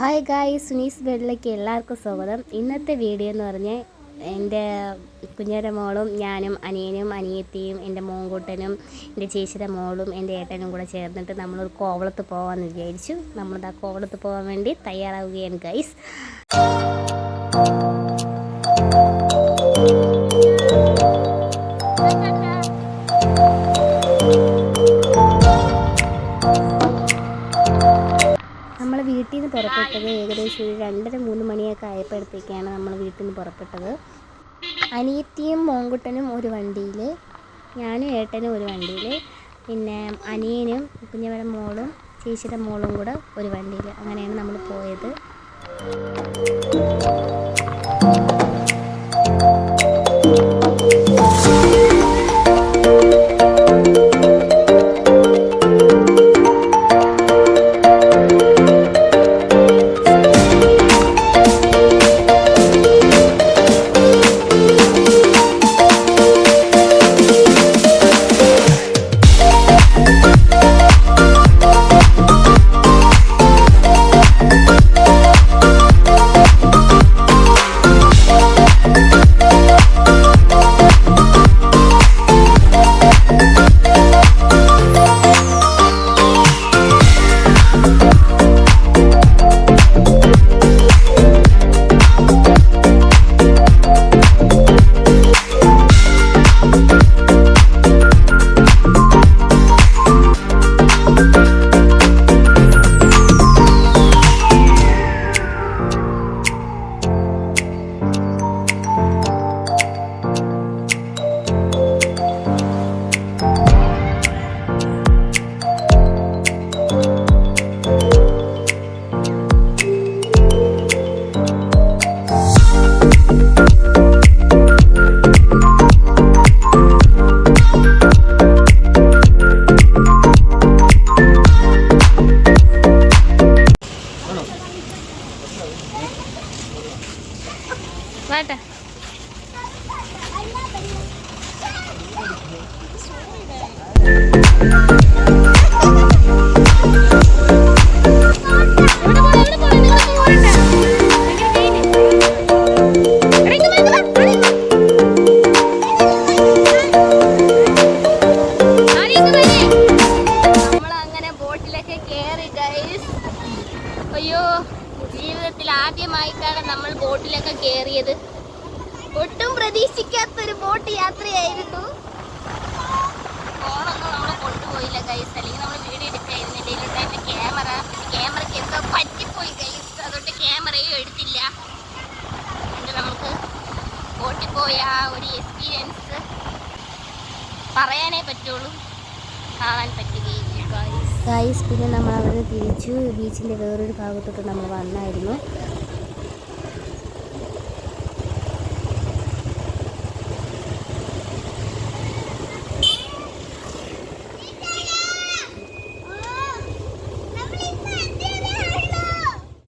Hi guys, Suni's വേൾഡിലേക്ക് എല്ലാവർക്കും സ്വാഗതം. ഇന്നത്തെ വീഡിയോ എന്ന് പറഞ്ഞാൽ എൻ്റെ കുഞ്ഞിയുടെ മോളും ഞാനും അനിയനും അനിയത്തിയും എൻ്റെ മോൻകുട്ടനും എൻ്റെ ചേച്ചിയുടെ മോളും എൻ്റെ ഏട്ടനും കൂടെ ചേർന്നിട്ട് നമ്മളൊരു കോവളത്ത് പോകാമെന്ന് വിചാരിച്ചു. നമ്മളിത് ആ കോവളത്ത് പോകാൻ വേണ്ടി തയ്യാറാവുകയാണ് ഗൈസ്. വീട്ടിൽ നിന്ന് പുറപ്പെട്ടത് ഏകദേശം ഒരു 2:30-3 മണിയൊക്കെ ആയപ്പോഴത്തേക്കാണ് നമ്മൾ വീട്ടിൽ നിന്ന് പുറപ്പെട്ടത്. അനിയത്തിയും മോൻകുട്ടനും ഒരു വണ്ടിയിൽ, ഞാനും ഏട്ടനും ഒരു വണ്ടിയിൽ, പിന്നെ അനിയനും കുഞ്ഞവരുടെ മോളും ചേച്ചിയുടെ മോളും കൂടെ ഒരു വണ്ടിയിൽ. അങ്ങനെയാണ് നമ്മൾ പോയത്. വാട്ടാ അയ്യോ, ജീവിതത്തിൽ ആദ്യമായിട്ടാണ് നമ്മൾ ബോട്ടിലൊക്കെ കയറിയത്. ഒട്ടും പ്രതീക്ഷിക്കാത്തൊരു ബോട്ട് യാത്രയായിരുന്നു. ഫോണൊന്നും നമ്മളെ കൊണ്ടുപോയില്ല ഗൈസ്, അല്ലെങ്കിൽ നമ്മൾ വീഡിയോ എടുക്കായിരുന്നില്ല. ഇതിലുണ്ടായിരുന്ന ക്യാമറയ്ക്ക് എന്തോ പറ്റിപ്പോയി ഗൈസ്, അതുകൊണ്ട് ക്യാമറയും എടുത്തില്ല. അതുകൊണ്ട് നമുക്ക് ബോട്ടിൽ പോയ ആ ഒരു എക്സ്പീരിയൻസ് പറയാനേ പറ്റുള്ളൂ, കാണാൻ പറ്റുകയില്ല ഗൈസ്. പിന്നെ നമ്മൾ അവിടെ തിരിച്ചു ബീച്ചിൻ്റെ വേറൊരു ഭാഗത്തോട്ട് നമ്മൾ വന്നായിരുന്നു.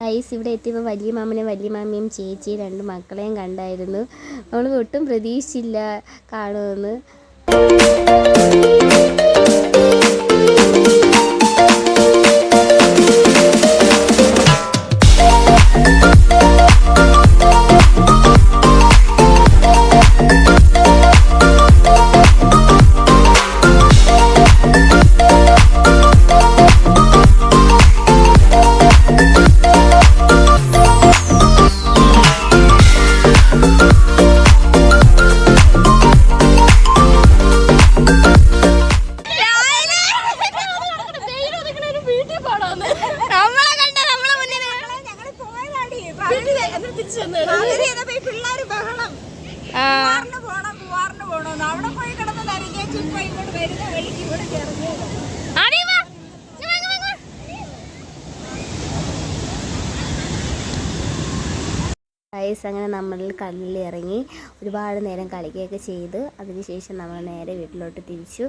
ഗൈസ്, ഇവിടെ എത്തിയപ്പോൾ വലിയ മാമനും വലിയ മാമിയും ചേച്ചിയും 2 മക്കളെയും കണ്ടായിരുന്നു. നമ്മൾ ഒട്ടും പ്രതീക്ഷിച്ചില്ല കാണുമെന്ന്. ഗൈസ്, അങ്ങനെ നമ്മൾ കടലിൽ ഇറങ്ങി ഒരുപാട് നേരം കളിക്കുകയൊക്കെ ചെയ്ത് അതിനുശേഷം നമ്മൾ നേരെ വീട്ടിലോട്ട് തിരിച്ചു.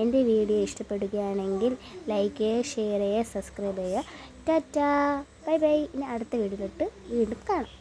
എൻ്റെ വീഡിയോ ഇഷ്ടപ്പെടുകയാണെങ്കിൽ ലൈക്ക് ചെയ്യുക, ഷെയർ ചെയ്യുക, സബ്സ്ക്രൈബ് ചെയ്യുക. Tata, bye bye. ഇനി അടുത്ത വീഡിയോയിലോട്ട് വീണ്ടും കാണാം.